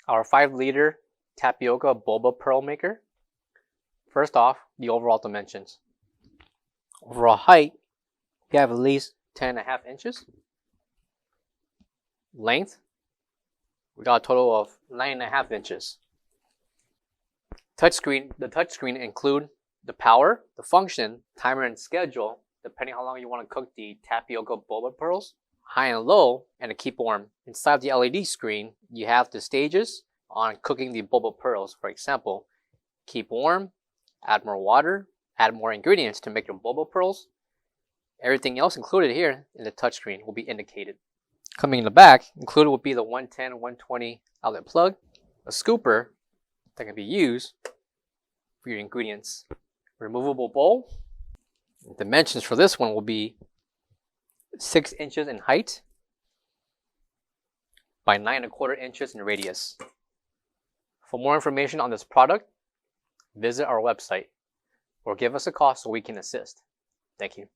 our 5-liter tapioca boba pearl maker. First off, the overall dimensions. Overall height, we have at least 10.5 inches. Length, we got a total of 9.5 inches. Touchscreen, the touchscreen include the power, the function, timer, and schedule, depending how long you want to cook the tapioca boba pearls, high and low, and a keep warm. Inside the LED screen, you have the stages on cooking the boba pearls. For example, keep warm, add more water, add more ingredients to make your boba pearls. Everything else included here in the touchscreen will be indicated. Coming in the back, included will be the 110/120 outlet plug, a scooper that can be used for your ingredients, removable bowl. Dimensions for this one will be 6 inches in height by 9.25 inches in radius. For more information on this product, visit our website or give us a call so we can assist. Thank you.